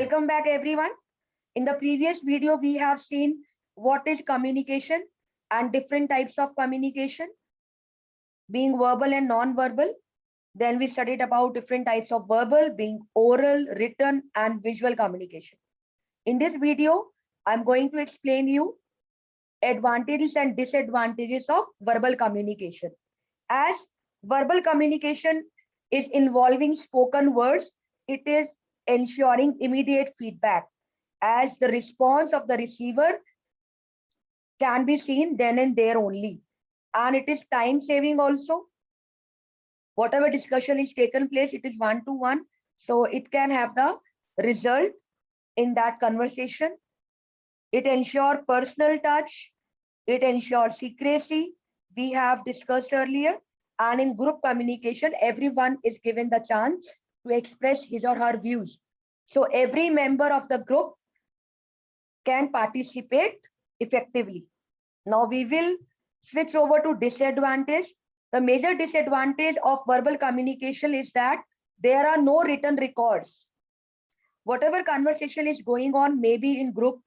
Welcome back everyone. In the previous video, we have seen what is communication and different types of communication, being verbal and non-verbal. Then we studied about different types of verbal, being oral, written, and visual communication. In this video, I'm going to explain you advantages and disadvantages of verbal communication. As verbal communication is involving spoken words, it is ensuring immediate feedback, as the response of the receiver can be seen then and there only. And it is time saving also. Whatever discussion is taken place, it is one-to-one. So it can have the result in that conversation. It ensures personal touch. It ensures secrecy. We have discussed earlier. And in group communication, everyone is given the chance to express his or her views. So every member of the group can participate effectively. Now we will switch over to disadvantage. The major disadvantage of verbal communication is that there are no written records. Whatever conversation is going on, maybe in group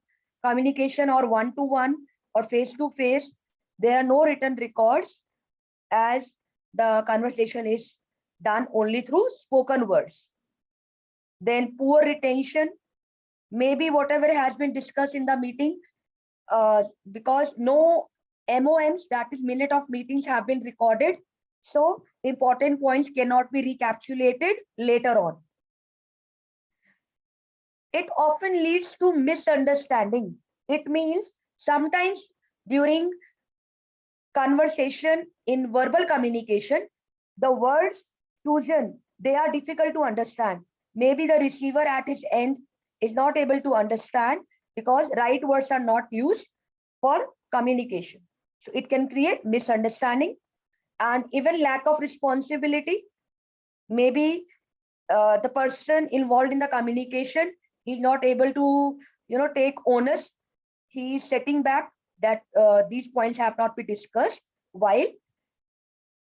communication or one-to-one or face-to-face, there are no written records, as the conversation is done only through spoken words. Then poor retention, maybe whatever has been discussed in the meeting, because no MOMs, that is minute of meetings, have been recorded. So important points cannot be recapitulated later on. It often leads to misunderstanding. It means sometimes during conversation in verbal communication, the words chosen, they are difficult to understand. Maybe the receiver at his end is not able to understand because right words are not used for communication. So it can create misunderstanding and even lack of responsibility. Maybe the person involved in the communication is not able to, take onus. He is setting back that these points have not been discussed while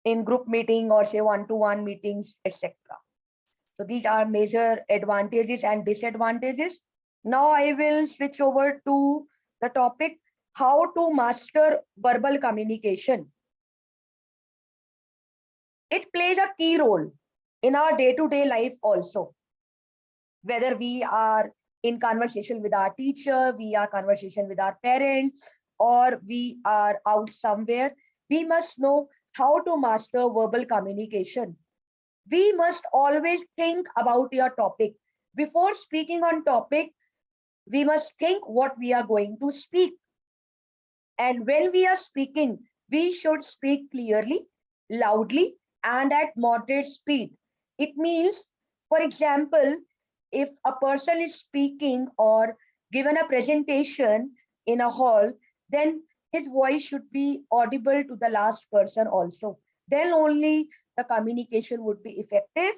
in group meeting or say one-to-one meetings, etc. So these are major advantages and disadvantages. Now I will switch over to the topic, how to master verbal communication. It plays a key role in our day-to-day life also. Whether we are in conversation with our teacher, we are conversation with our parents, or we are out somewhere, we must know how to master verbal communication. We must always think about your topic. Before speaking on topic, we must think what we are going to speak. And when we are speaking, we should speak clearly, loudly, and at moderate speed. It means, for example, if a person is speaking or given a presentation in a hall, then his voice should be audible to the last person also. Then only the communication would be effective.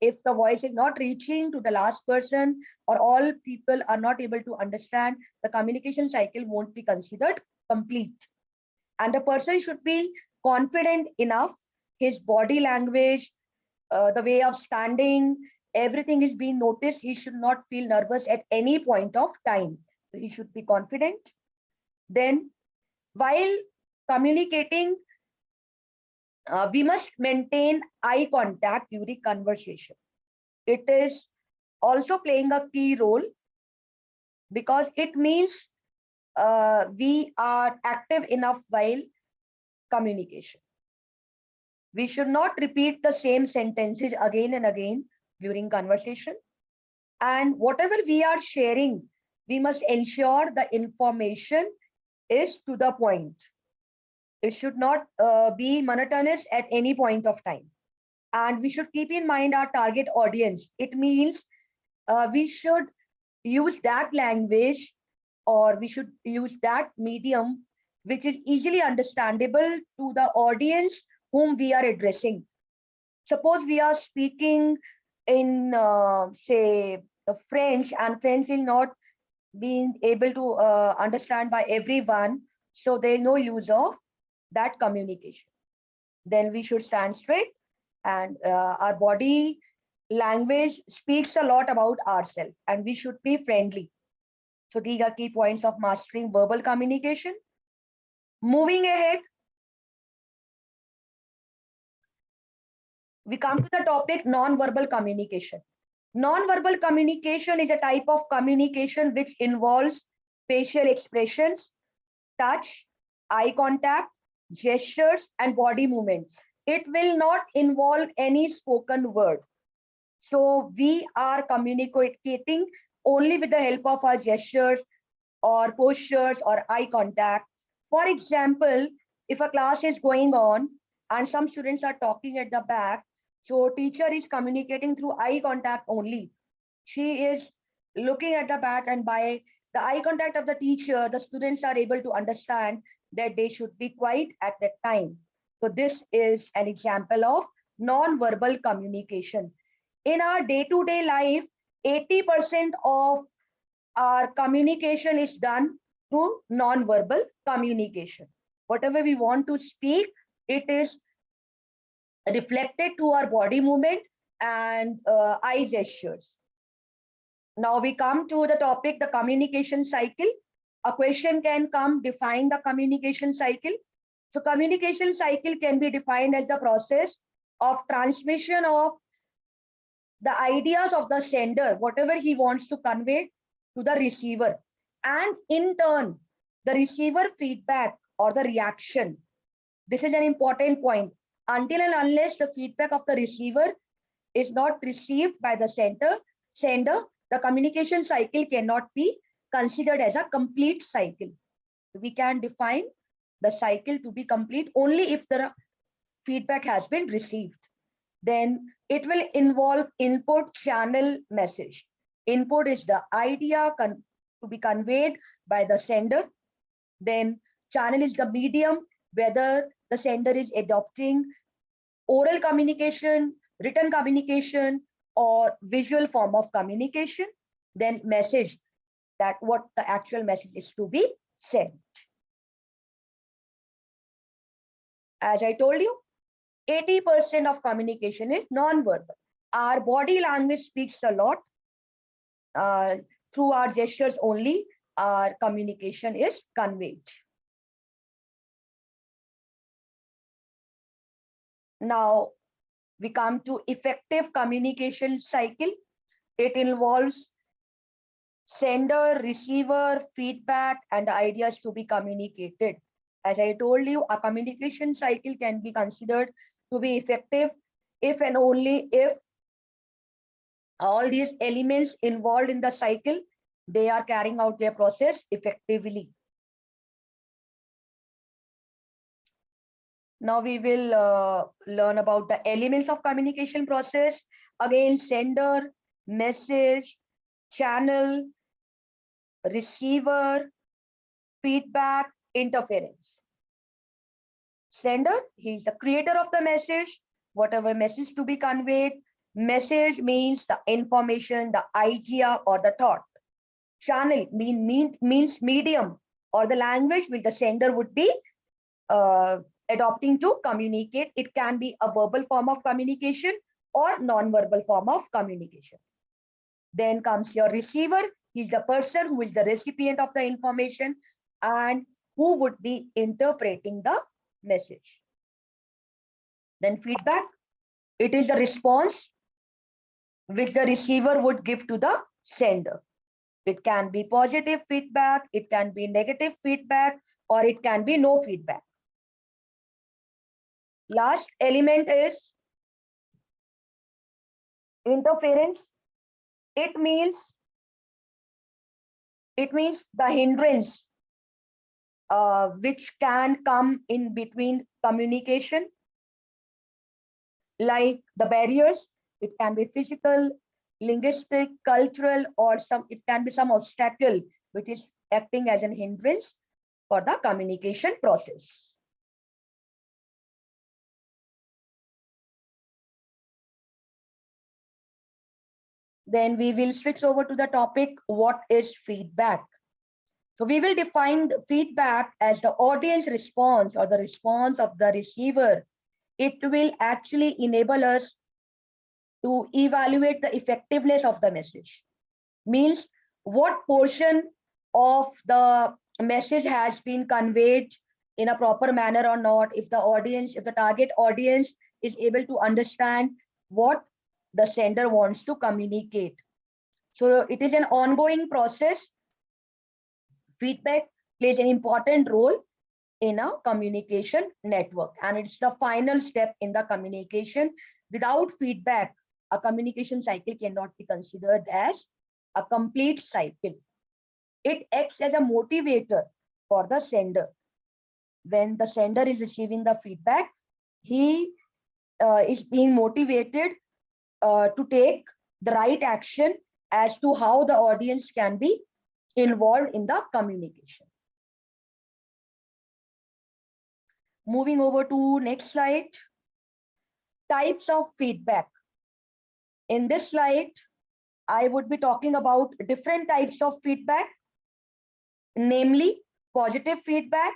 If the voice is not reaching to the last person or all people are not able to understand, the communication cycle won't be considered complete. And the person should be confident enough. His body language, the way of standing, everything is being noticed. He should not feel nervous at any point of time. So he should be confident. Then while communicating, we must maintain eye contact during conversation. It is also playing a key role because it means we are active enough while communication. We should not repeat the same sentences again and again during conversation. And whatever we are sharing, we must ensure the information is to the point. It should not be monotonous at any point of time. And we should keep in mind our target audience. It means we should use that language, or we should use that medium which is easily understandable to the audience whom we are addressing. Suppose we are speaking in, say, French, and French is not being able to understand by everyone. So there is no use of that communication. Then we should stand straight and our body Language speaks a lot about ourselves and we should be friendly. So these are key points of mastering verbal communication. Moving ahead, we come to the topic non-verbal communication. Non-verbal communication is a type of communication which involves facial expressions, touch, eye contact, gestures, and body movements. It will not involve any spoken word. So we are communicating only with the help of our gestures or postures or eye contact. For example, if a class is going on and some students are talking at the back, so teacher is communicating through eye contact only. She is looking at the back, and by the eye contact of the teacher, the students are able to understand that they should be quiet at that time. So this is an example of non-verbal communication. In our day-to-day life, 80% of our communication is done through non-verbal communication. Whatever we want to speak, it is reflected to our body movement and eye gestures. Now we come to the topic, the communication cycle. A question can come, define the communication cycle. So communication cycle can be defined as the process of transmission of the ideas of the sender, whatever he wants to convey to the receiver, and in turn, the receiver feedback or the reaction. This is an important point. Until and unless the feedback of the receiver is not received by the sender, the communication cycle cannot be considered as a complete cycle. We can define the cycle to be complete only if the feedback has been received. Then it will involve input, channel, message. Input is the idea to be conveyed by the sender. Then channel is the medium, whether the sender is adopting oral communication, written communication, or visual form of communication. Then message, that what the actual message is to be sent. As I told you, 80% of communication is non-verbal. Our body language speaks a lot. Through our gestures only, our communication is conveyed. Now we come to effective communication cycle. It involves sender, receiver, feedback, and ideas to be communicated. As I told you, a communication cycle can be considered to be effective if and only if all these elements involved in the cycle, they are carrying out their process effectively. Now we will learn about the elements of communication process. Again, sender, message, channel, receiver, feedback, interference. Sender, he is the creator of the message, whatever message to be conveyed. Message means the information, the idea, or the thought. Channel means medium or the language which the sender would be adopting to communicate. It can be a verbal form of communication or non-verbal form of communication. Then comes your receiver. He's the person who is the recipient of the information and who would be interpreting the message. Then feedback. It is the response which the receiver would give to the sender. It can be positive feedback, it can be negative feedback, or it can be no feedback. Last element is interference. It means the hindrance which can come in between communication, like the barriers. It can be physical, linguistic, cultural, or it can be some obstacle which is acting as an hindrance for the communication process. Then we will switch over to the topic, what is feedback? So we will define feedback as the audience response or the response of the receiver. It will actually enable us to evaluate the effectiveness of the message. Means what portion of the message has been conveyed in a proper manner or not, if the target audience is able to understand what the sender wants to communicate. So it is an ongoing process. Feedback plays an important role in a communication network, and it's the final step in the communication. Without feedback, a communication cycle cannot be considered as a complete cycle. It acts as a motivator for the sender. When the sender is receiving the feedback, he is being motivated to take the right action as to how the audience can be involved in the communication. Moving over to next slide. Types of feedback. In this slide, I would be talking about different types of feedback, namely positive feedback,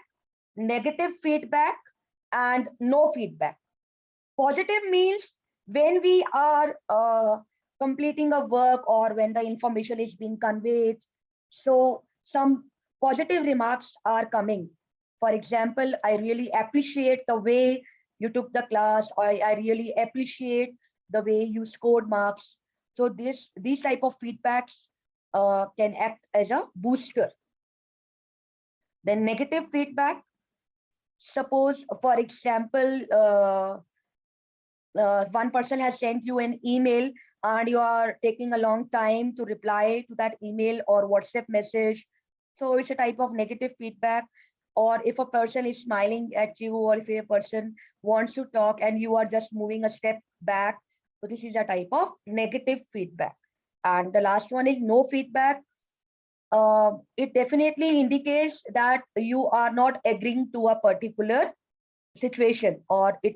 negative feedback, and no feedback. Positive means when we are completing a work or when the information is being conveyed, so some positive remarks are coming. For example, I really appreciate the way you took the class, or I really appreciate the way you scored marks. So these type of feedbacks can act as a booster. Then negative feedback. Suppose, for example, one person has sent you an email and you are taking a long time to reply to that email or WhatsApp message. So it's a type of negative feedback. Or if a person is smiling at you, or if a person wants to talk and you are just moving a step back. So this is a type of negative feedback. And the last one is no feedback. It definitely indicates that you are not agreeing to a particular situation, or it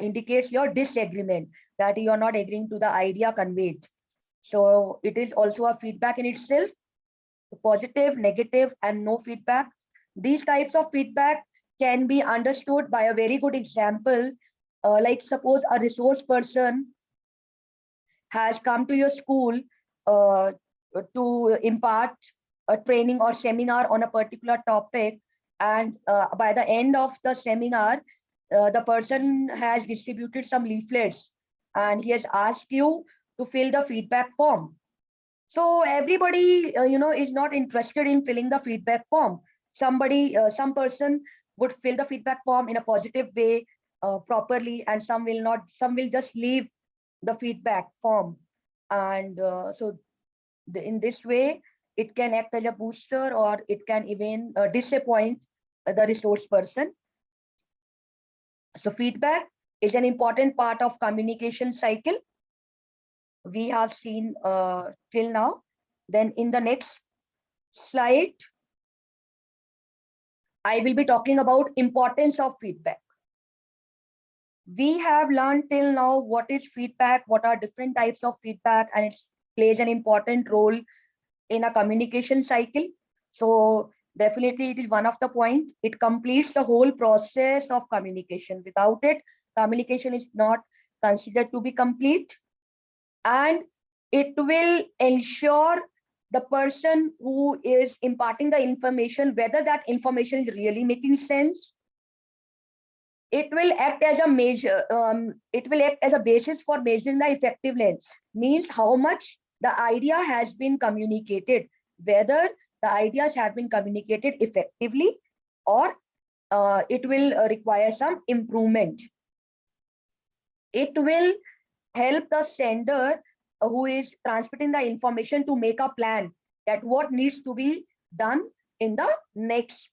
indicates your disagreement, that you are not agreeing to the idea conveyed. So it is also a feedback in itself. Positive, negative, and no feedback. These types of feedback can be understood by a very good example. Like suppose a resource person has come to your school to impart a training or seminar on a particular topic, and by the end of the seminar, the person has distributed some leaflets and he has asked you to fill the feedback form. So everybody is not interested in filling the feedback form. Some person would fill the feedback form in a positive way, properly, and some will not. Some will just leave the feedback form. And in this way, it can act as a booster, or it can even disappoint the resource person. So feedback is an important part of communication cycle. We have seen till now. Then in the next slide, I will be talking about importance of feedback. We have learned till now what is feedback, what are different types of feedback, and it plays an important role in a communication cycle. So definitely it is one of the points. It completes the whole process of communication. Without it, communication is not considered to be complete. And it will ensure the person who is imparting the information, whether that information is really making sense. It will act as a measure, it will act as a basis for measuring the effectiveness, means how much the idea has been communicated, whether the ideas have been communicated effectively, or it will require some improvement. It will help the sender who is transmitting the information to make a plan that what needs to be done in the next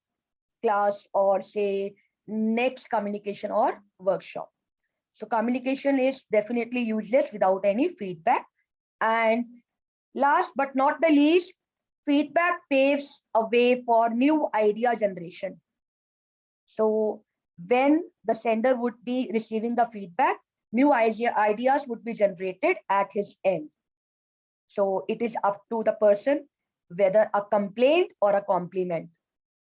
class, or say next communication or workshop. So communication is definitely useless without any feedback. And last but not the least, feedback paves a way for new idea generation. So when the sender would be receiving the feedback, new ideas would be generated at his end. So it is up to the person whether a complaint or a compliment.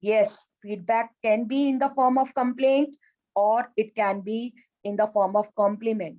Yes, feedback can be in the form of complaint, or it can be in the form of compliment.